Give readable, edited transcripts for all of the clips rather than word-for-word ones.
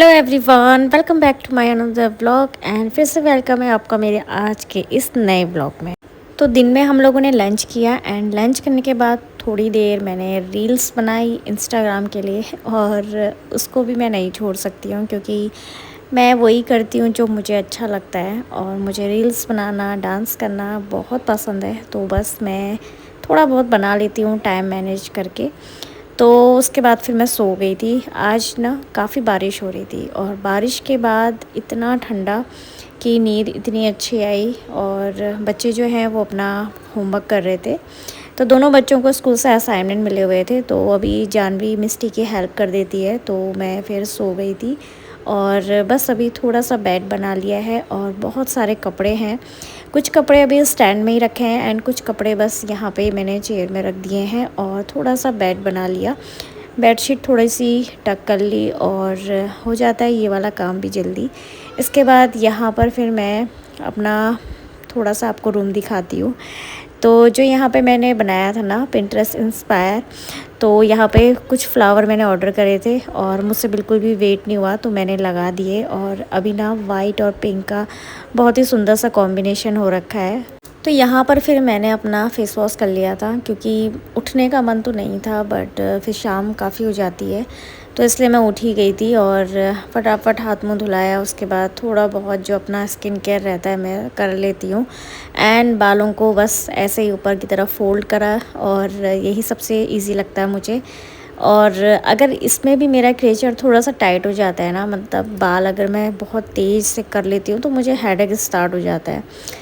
Hello everyone, welcome back to my another vlog and फिर से welcome है आपका मेरे आज के इस नए व्लॉग में। तो दिन में हम लोगों ने लंच किया एंड लंच करने के बाद थोड़ी देर मैंने रील्स बनाई इंस्टाग्राम के लिए और उसको भी मैं नहीं छोड़ सकती हूँ क्योंकि मैं वही करती हूँ जो मुझे अच्छा लगता है और मुझे रील्स बनाना डांस करना बहुत पसंद है। तो बस मैं थोड़ा बहुत बना लेती हूँ टाइम मैनेज करके। तो उसके बाद फिर मैं सो गई थी। आज ना काफ़ी बारिश हो रही थी और बारिश के बाद इतना ठंडा कि नींद इतनी अच्छी आई। और बच्चे जो हैं वो अपना होमवर्क कर रहे थे, तो दोनों बच्चों को स्कूल से असाइनमेंट मिले हुए थे। तो अभी जानवी मिस्टी की हेल्प कर देती है, तो मैं फिर सो गई थी। और बस अभी थोड़ा सा बेड बना लिया है और बहुत सारे कपड़े हैं। कुछ कपड़े अभी स्टैंड में ही रखे हैं एंड कुछ कपड़े बस यहाँ पे मैंने चेयर में रख दिए हैं और थोड़ा सा बेड बना लिया। बेडशीट थोड़ी सी टक कर ली और हो जाता है ये वाला काम भी जल्दी। इसके बाद यहाँ पर फिर मैं अपना थोड़ा सा आपको रूम दिखाती हूँ। तो जो यहाँ पे मैंने बनाया था ना पिंटरेस्ट इंस्पायर, तो यहाँ पे कुछ फ्लावर मैंने ऑर्डर करे थे और मुझसे बिल्कुल भी वेट नहीं हुआ, तो मैंने लगा दिए। और अभी ना वाइट और पिंक का बहुत ही सुंदर सा कॉम्बिनेशन हो रखा है। तो यहाँ पर फिर मैंने अपना फेस वॉश कर लिया था क्योंकि उठने का मन तो नहीं था, बट फिर शाम काफ़ी हो जाती है तो इसलिए मैं उठ ही गई थी और फटाफट हाथ मुंह धुलाया। उसके बाद थोड़ा बहुत जो अपना स्किन केयर रहता है मैं कर लेती हूँ एंड बालों को बस ऐसे ही ऊपर की तरफ फोल्ड करा और यही सबसे इजी लगता है मुझे। और अगर इसमें भी मेरा क्रेचर थोड़ा सा टाइट हो जाता है ना, मतलब बाल अगर मैं बहुत तेज़ से कर लेती हूँ तो मुझे हेडेक स्टार्ट हो जाता है।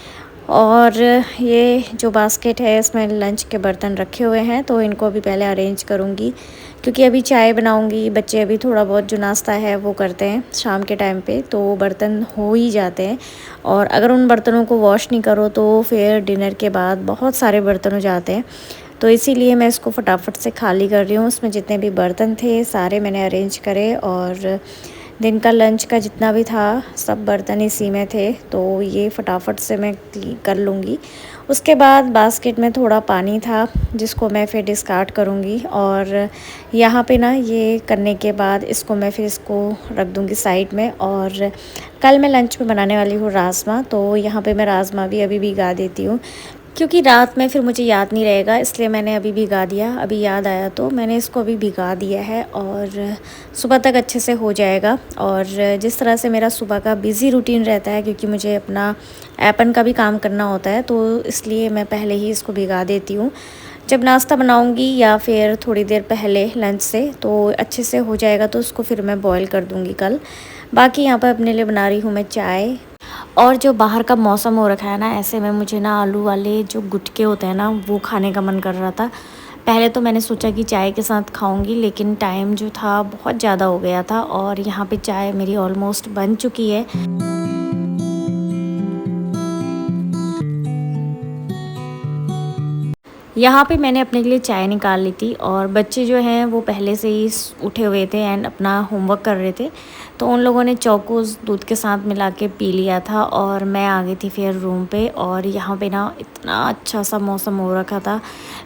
और ये जो बास्केट है इसमें लंच के बर्तन रखे हुए हैं, तो इनको अभी पहले अरेंज करूँगी क्योंकि अभी चाय बनाऊँगी। बच्चे अभी थोड़ा बहुत जो नाश्ता है वो करते हैं शाम के टाइम पे, तो बर्तन हो ही जाते हैं। और अगर उन बर्तनों को वॉश नहीं करो तो फिर डिनर के बाद बहुत सारे बर्तन हो जाते हैं। तो इसीलिए मैं इसको फटाफट से खाली कर रही हूँ। उसमें जितने भी बर्तन थे सारे मैंने अरेंज करे और दिन का लंच का जितना भी था सब बर्तन इसी में थे, तो ये फटाफट से मैं कर लूँगी। उसके बाद बास्केट में थोड़ा पानी था जिसको मैं फिर डिस्कार्ड करूँगी। और यहाँ पे ना ये करने के बाद इसको मैं फिर इसको रख दूँगी साइड में। और कल मैं लंच में बनाने वाली हूँ राजमा, तो यहाँ पे मैं राजमा भी अभी भिगा देती हूँ क्योंकि रात में फिर मुझे याद नहीं रहेगा, इसलिए मैंने अभी भिगा दिया। अभी याद आया तो मैंने इसको अभी भिगा दिया है और सुबह तक अच्छे से हो जाएगा। और जिस तरह से मेरा सुबह का बिज़ी रूटीन रहता है क्योंकि मुझे अपना ऐपन का भी काम करना होता है, तो इसलिए मैं पहले ही इसको भिगा देती हूँ। जब नाश्ता बनाऊँगी या फिर थोड़ी देर पहले लंच से तो अच्छे से हो जाएगा, तो उसको फिर मैं बॉयल कर दूँगी कल। बाकी यहाँ पर अपने लिए बना रही हूँ मैं चाय। और जो बाहर का मौसम हो रखा है ना, ऐसे में मुझे ना आलू वाले जो गुटके होते हैं ना वो खाने का मन कर रहा था। पहले तो मैंने सोचा कि चाय के साथ खाऊंगी, लेकिन टाइम जो था बहुत ज़्यादा हो गया था और यहाँ पे चाय मेरी ऑलमोस्ट बन चुकी है। यहाँ पे मैंने अपने लिए चाय निकाल ली थी और बच्चे जो हैं वो पहले से ही उठे हुए थे एंड अपना होमवर्क कर रहे थे, तो उन लोगों ने चौकोस दूध के साथ मिला के पी लिया था। और मैं आ गई थी फिर रूम पे और यहाँ पे ना इतना अच्छा सा मौसम हो रखा था,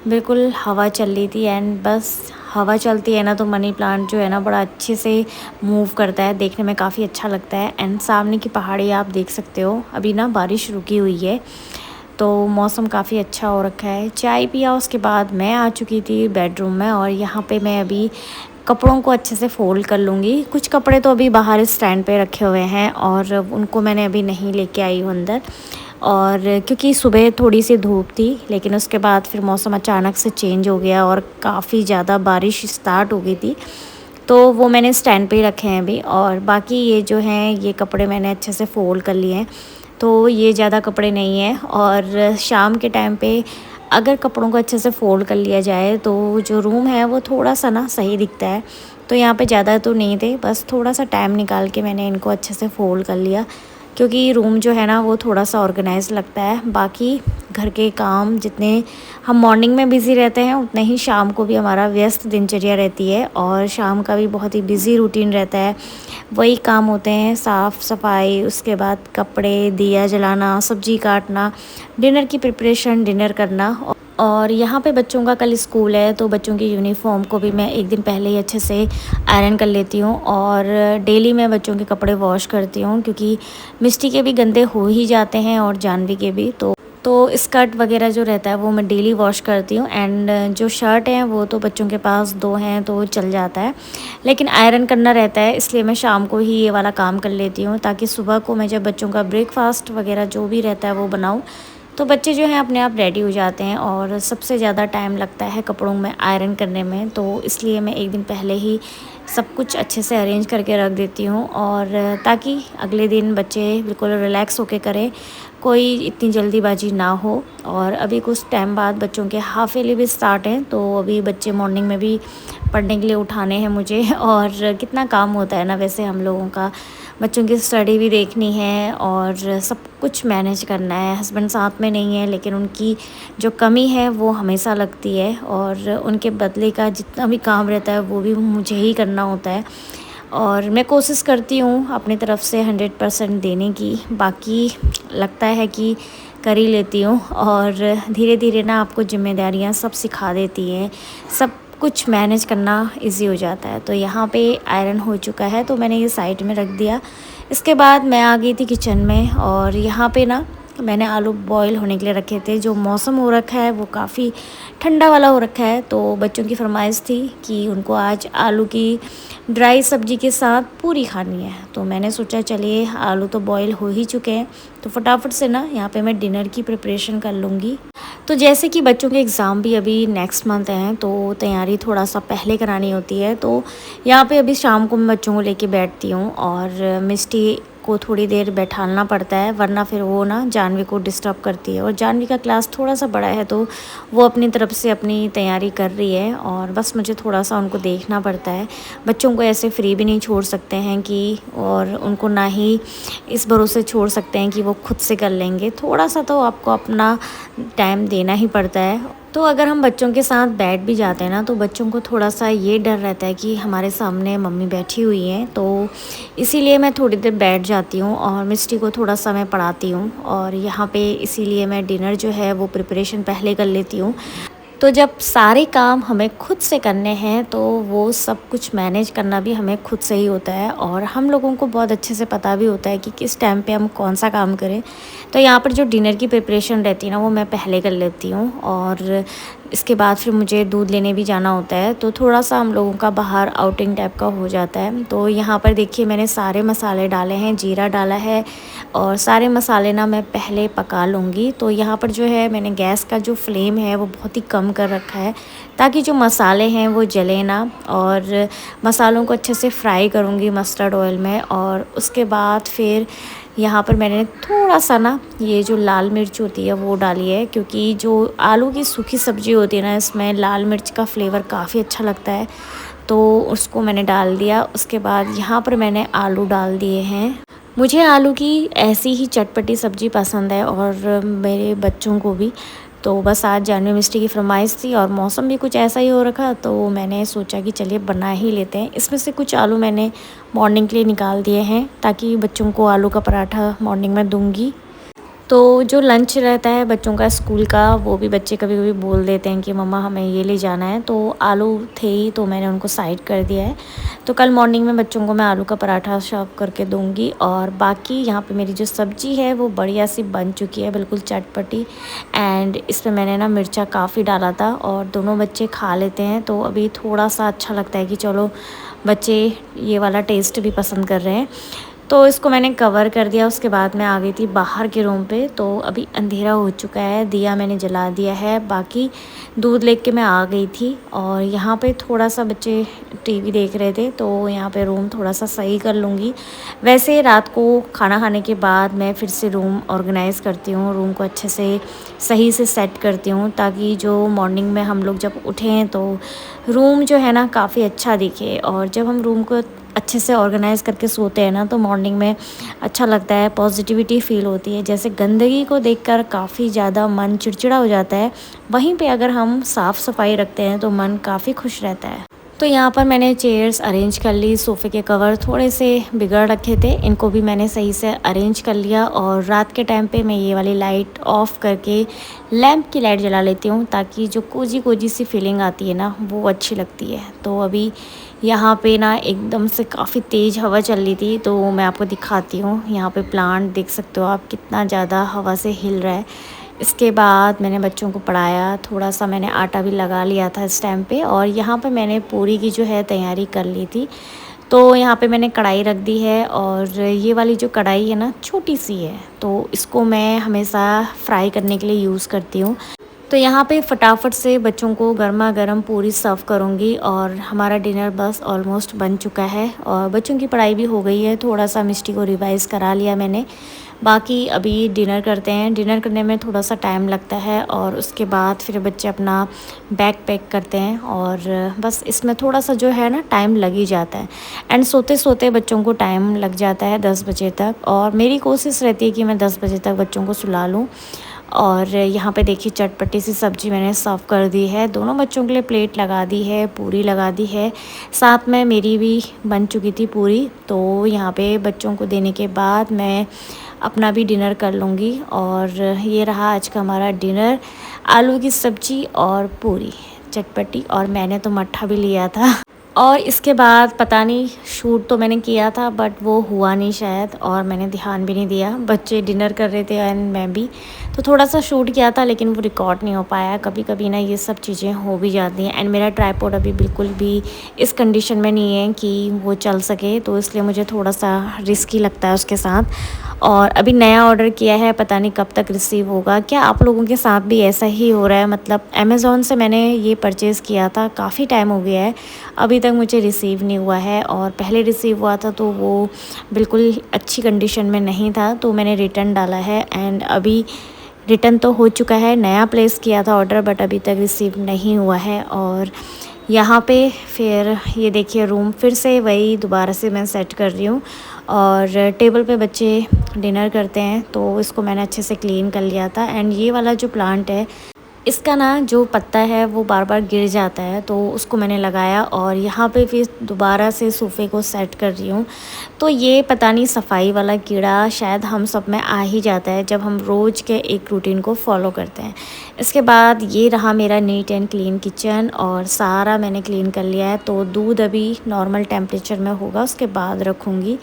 बिल्कुल हवा चल रही थी एंड बस हवा चलती है ना तो मनी प्लांट जो है ना बड़ा अच्छे से मूव करता है, देखने में काफ़ी अच्छा लगता है। एंड सामने की पहाड़ी आप देख सकते हो, अभी ना बारिश रुकी हुई है तो मौसम काफ़ी अच्छा हो रखा है। चाय पिया उसके बाद मैं आ चुकी थी बेडरूम में और यहाँ पे मैं अभी कपड़ों को अच्छे से फ़ोल्ड कर लूँगी। कुछ कपड़े तो अभी बाहर स्टैंड पे रखे हुए हैं और उनको मैंने अभी नहीं लेके आई हूँ अंदर, और क्योंकि सुबह थोड़ी सी धूप थी लेकिन उसके बाद फिर मौसम अचानक से चेंज हो गया और काफ़ी ज़्यादा बारिश स्टार्ट हो गई थी, तो वो मैंने स्टैंड पे ही रखे हैं अभी। और बाकी ये जो हैं ये कपड़े मैंने अच्छे से फ़ोल्ड कर लिए हैं, तो ये ज़्यादा कपड़े नहीं हैं। और शाम के टाइम पे अगर कपड़ों को अच्छे से फ़ोल्ड कर लिया जाए तो जो रूम है वो थोड़ा सा ना सही दिखता है। तो यहाँ पे ज़्यादा तो नहीं थे, बस थोड़ा सा टाइम निकाल के मैंने इनको अच्छे से फ़ोल्ड कर लिया क्योंकि रूम जो है ना वो थोड़ा सा ऑर्गेनाइज लगता है। बाकी घर के काम जितने हम मॉर्निंग में बिज़ी रहते हैं उतने ही शाम को भी हमारा व्यस्त दिनचर्या रहती है और शाम का भी बहुत ही बिज़ी रूटीन रहता है। वही काम होते हैं, साफ़ सफाई, उसके बाद कपड़े, दिया जलाना, सब्ज़ी काटना, डिनर की प्रिपरेशन, डिनर करना। और यहाँ पे बच्चों का कल स्कूल है, तो बच्चों की यूनिफॉर्म को भी मैं एक दिन पहले ही अच्छे से आयरन कर लेती हूँ। और डेली मैं बच्चों के कपड़े वॉश करती हूँ, क्योंकि मिस्टी के भी गंदे हो ही जाते हैं और जानवी के भी। तो स्कर्ट वगैरह जो रहता है वो मैं डेली वॉश करती हूँ। एंड जो शर्ट हैं वो तो बच्चों के पास 2 हैं तो चल जाता है, लेकिन आयरन करना रहता है, इसलिए मैं शाम को ही ये वाला काम कर लेती हूँ, ताकि सुबह को मैं जब बच्चों का ब्रेकफास्ट वगैरह जो भी रहता है वो बनाऊँ, तो बच्चे जो हैं अपने आप रेडी हो जाते हैं। और सबसे ज़्यादा टाइम लगता है कपड़ों में आयरन करने में, तो इसलिए मैं एक दिन पहले ही सब कुछ अच्छे से अरेंज करके रख देती हूँ, और ताकि अगले दिन बच्चे बिल्कुल रिलैक्स होके करें, कोई इतनी जल्दीबाजी ना हो। और अभी कुछ टाइम बाद बच्चों के हाफ ईयरली भी स्टार्ट हैं, तो अभी बच्चे मॉर्निंग में भी पढ़ने के लिए उठाने हैं मुझे। और कितना काम होता है ना वैसे हम लोगों का, बच्चों की स्टडी भी देखनी है और सब कुछ मैनेज करना है। हस्बैंड साथ में नहीं है, लेकिन उनकी जो कमी है वो हमेशा लगती है, और उनके बदले का जितना भी काम रहता है वो भी मुझे ही करना होता है। और मैं कोशिश करती हूँ अपनी तरफ से 100% देने की, बाकी लगता है कि कर ही लेती हूँ। और धीरे धीरे ना आपको ज़िम्मेदारियाँ सब सिखा देती हैं, सब कुछ मैनेज करना इजी हो जाता है। तो यहाँ पे आयरन हो चुका है, तो मैंने ये साइड में रख दिया। इसके बाद मैं आ गई थी किचन में, और यहाँ पे ना मैंने आलू बॉईल होने के लिए रखे थे। जो मौसम हो रखा है वो काफ़ी ठंडा वाला हो रखा है, तो बच्चों की फरमाइश थी कि उनको आज आलू की ड्राई सब्ज़ी के साथ पूरी खानी है। तो मैंने सोचा चलिए आलू तो बॉईल हो ही चुके हैं, तो फटाफट से ना यहाँ पे मैं डिनर की प्रिपरेशन कर लूँगी। तो जैसे कि बच्चों के एग्ज़ाम भी अभी नेक्स्ट मंथ हैं, तो तैयारी थोड़ा सा पहले करानी होती है। तो यहाँ पे अभी शाम को मैं बच्चों को लेके बैठती हूँ, और मिस्टी को थोड़ी देर बैठालना पड़ता है, वरना फिर वो ना जानवी को डिस्टर्ब करती है। और जानवी का क्लास थोड़ा सा बड़ा है, तो वो अपनी तरफ से अपनी तैयारी कर रही है, और बस मुझे थोड़ा सा उनको देखना पड़ता है। बच्चों को ऐसे फ्री भी नहीं छोड़ सकते हैं कि, और उनको ना ही इस भरोसे छोड़ सकते हैं कि वो खुद से कर लेंगे। थोड़ा सा तो आपको अपना टाइम देना ही पड़ता है। तो अगर हम बच्चों के साथ बैठ भी जाते हैं ना, तो बच्चों को थोड़ा सा ये डर रहता है कि हमारे सामने मम्मी बैठी हुई हैं, तो इसीलिए मैं थोड़ी देर बैठ जाती हूँ और मिस्टी को थोड़ा सा मैं पढ़ाती हूँ। और यहाँ पे इसीलिए मैं डिनर जो है वो प्रिपरेशन पहले कर लेती हूँ। तो जब सारे काम हमें खुद से करने हैं, तो वो सब कुछ मैनेज करना भी हमें खुद से ही होता है, और हम लोगों को बहुत अच्छे से पता भी होता है कि किस टाइम पे हम कौन सा काम करें। तो यहाँ पर जो डिनर की प्रिपरेशन रहती है ना, वो मैं पहले कर लेती हूँ। और इसके बाद फिर मुझे दूध लेने भी जाना होता है, तो थोड़ा सा हम लोगों का बाहर आउटिंग टाइप का हो जाता है। तो यहाँ पर देखिए मैंने सारे मसाले डाले हैं, जीरा डाला है, और सारे मसाले ना मैं पहले पका लूँगी। तो यहाँ पर जो है मैंने गैस का जो फ्लेम है वो बहुत ही कम कर रखा है, ताकि जो मसाले हैं वो जले ना। और मसालों को अच्छे से फ्राई करूँगी मस्टर्ड ऑयल में। और उसके बाद फिर यहाँ पर मैंने थोड़ा सा ना ये जो लाल मिर्च होती है वो डाली है, क्योंकि जो आलू की सूखी सब्ज़ी होती है ना, इसमें लाल मिर्च का फ्लेवर काफ़ी अच्छा लगता है, तो उसको मैंने डाल दिया। उसके बाद यहाँ पर मैंने आलू डाल दिए हैं। मुझे आलू की ऐसी ही चटपटी सब्ज़ी पसंद है, और मेरे बच्चों को भी। तो बस आज जानवी मिस्टी की फरमाइश थी, और मौसम भी कुछ ऐसा ही हो रखा, तो मैंने सोचा कि चलिए बना ही लेते हैं। इसमें से कुछ आलू मैंने मॉर्निंग के लिए निकाल दिए हैं, ताकि बच्चों को आलू का पराठा मॉर्निंग में दूंगी। तो जो लंच रहता है बच्चों का स्कूल का, वो भी बच्चे कभी कभी बोल देते हैं कि मम्मा हमें ये ले जाना है, तो आलू थे ही तो मैंने उनको साइड कर दिया है। तो कल मॉर्निंग में बच्चों को मैं आलू का पराठा सर्व करके दूंगी। और बाकी यहाँ पे मेरी जो सब्ज़ी है वो बढ़िया सी बन चुकी है, बिल्कुल चटपटी। एंड इसमें मैंने ना मिर्चा काफ़ी डाला था, और दोनों बच्चे खा लेते हैं, तो अभी थोड़ा सा अच्छा लगता है कि चलो बच्चे ये वाला टेस्ट भी पसंद कर रहे हैं। तो इसको मैंने कवर कर दिया। उसके बाद मैं आ गई थी बाहर के रूम पे। तो अभी अंधेरा हो चुका है, दिया मैंने जला दिया है, बाकी दूध लेके मैं आ गई थी। और यहाँ पे थोड़ा सा बच्चे टीवी देख रहे थे, तो यहाँ पे रूम थोड़ा सा सही कर लूँगी। वैसे रात को खाना खाने के बाद मैं फिर से रूम ऑर्गेनाइज़ करती हूँ, रूम को अच्छे से सही से सेट करती हूँ, ताकि जो मॉर्निंग में हम लोग जब उठें तो रूम जो है ना काफ़ी अच्छा दिखे। और जब हम रूम को अच्छे से ऑर्गेनाइज़ करके सोते हैं ना, तो मॉर्निंग में अच्छा लगता है, पॉजिटिविटी फ़ील होती है। जैसे गंदगी को देखकर काफ़ी ज़्यादा मन चिड़चिड़ा हो जाता है, वहीं पे अगर हम साफ़ सफाई रखते हैं तो मन काफ़ी खुश रहता है। तो तो यहाँ पर मैंने चेयर्स अरेंज कर ली, सोफ़े के कवर थोड़े से बिगड़ रखे थे, इनको भी मैंने सही से अरेंज कर लिया। और रात के टाइम पे मैं ये वाली लाइट ऑफ़ करके लैंप की लाइट जला लेती हूँ, ताकि जो कोजी कोजी सी फीलिंग आती है ना, वो अच्छी लगती है। तो अभी यहाँ पे ना एकदम से काफ़ी तेज़ हवा चल रही थी, तो मैं आपको दिखाती हूँ। यहाँ पे प्लांट देख सकते हो आप, कितना ज़्यादा हवा से हिल रहा है। इसके बाद मैंने बच्चों को पढ़ाया, थोड़ा सा मैंने आटा भी लगा लिया था इस टाइम पे। और यहाँ पे मैंने पूरी की जो है तैयारी कर ली थी। तो यहाँ पे मैंने कढ़ाई रख दी है, और ये वाली जो कढ़ाई है ना, छोटी सी है, तो इसको मैं हमेशा फ्राई करने के लिए यूज़ करती हूँ। तो यहाँ पे फटाफट से बच्चों को गर्मा गर्म पूरी सर्व करूँगी। और हमारा डिनर बस ऑलमोस्ट बन चुका है, और बच्चों की पढ़ाई भी हो गई है। थोड़ा सा मिष्टी को रिवाइज़ करा लिया मैंने। बाकी अभी डिनर करते हैं। डिनर करने में थोड़ा सा टाइम लगता है, और उसके बाद फिर बच्चे अपना बैग पैक करते हैं, और बस इसमें थोड़ा सा जो है ना टाइम लग ही जाता है। एंड सोते सोते बच्चों को टाइम लग जाता है 10 बजे तक, और मेरी कोशिश रहती है कि मैं 10 बजे तक बच्चों को सुला लूँ। और यहाँ पे देखिए चटपटी सी सब्ज़ी मैंने सर्व कर दी है। दोनों बच्चों के लिए प्लेट लगा दी है, पूरी लगा दी है, साथ में मेरी भी बन चुकी थी पूरी। तो यहाँ पे बच्चों को देने के बाद मैं अपना भी डिनर कर लूँगी। और ये रहा आज का हमारा डिनर, आलू की सब्ज़ी और पूरी चटपटी, और मैंने तो मट्ठा भी लिया था। और इसके बाद पता नहीं, शूट तो मैंने किया था बट वो हुआ नहीं शायद, और मैंने ध्यान भी नहीं दिया। बच्चे डिनर कर रहे थे एंड मैं भी, तो थोड़ा सा शूट किया था, लेकिन वो रिकॉर्ड नहीं हो पाया। कभी कभी ना ये सब चीज़ें हो भी जाती हैं। एंड मेरा ट्राइपॉड अभी बिल्कुल भी इस कंडीशन में नहीं है कि वो चल सके, तो इसलिए मुझे थोड़ा सा रिस्की लगता है उसके साथ। और अभी नया ऑर्डर किया है, पता नहीं कब तक रिसीव होगा। क्या आप लोगों के साथ भी ऐसा ही हो रहा है? मतलब अमेज़ॉन से मैंने ये परचेज़ किया था, काफ़ी टाइम हो गया है, अभी तक मुझे रिसीव नहीं हुआ है। और पहले रिसीव हुआ था तो वो बिल्कुल अच्छी कंडीशन में नहीं था, तो मैंने रिटर्न डाला है। एंड अभी रिटर्न तो हो चुका है, नया प्लेस किया था ऑर्डर, बट अभी तक रिसीव नहीं हुआ है। और यहाँ पे फिर ये देखिए रूम फिर से वही दोबारा से मैं सेट कर रही हूँ। और टेबल पे बच्चे डिनर करते हैं, तो इसको मैंने अच्छे से क्लीन कर लिया था। एंड ये वाला जो प्लांट है, इसका ना जो पत्ता है वो बार बार गिर जाता है, तो उसको मैंने लगाया। और यहाँ पे फिर दोबारा से सोफ़े को सेट कर रही हूँ। तो ये पता नहीं सफाई वाला कीड़ा शायद हम सब में आ ही जाता है, जब हम रोज़ के एक रूटीन को फॉलो करते हैं। इसके बाद ये रहा मेरा नीट एंड क्लीन किचन, और सारा मैंने क्लीन कर लिया है। तो दूध अभी नॉर्मल टेम्परेचर में होगा, उसके बाद रखूँगी।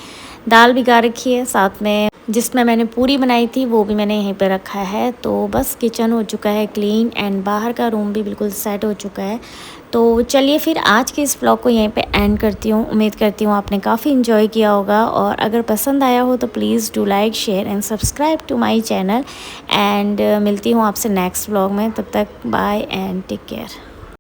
दाल भिगा रखी है, साथ में जिसमें मैंने पूरी बनाई थी वो भी मैंने यहीं पे रखा है। तो बस किचन हो चुका है क्लीन, एंड बाहर का रूम भी बिल्कुल सेट हो चुका है। तो चलिए फिर आज के इस व्लॉग को यहीं पे एंड करती हूँ। उम्मीद करती हूँ आपने काफ़ी इन्जॉय किया होगा, और अगर पसंद आया हो तो please do like, share and subscribe to my channel. And मिलती हूँ आपसे नेक्स्ट व्लॉग में। तब तक बाय एंड टेक केयर।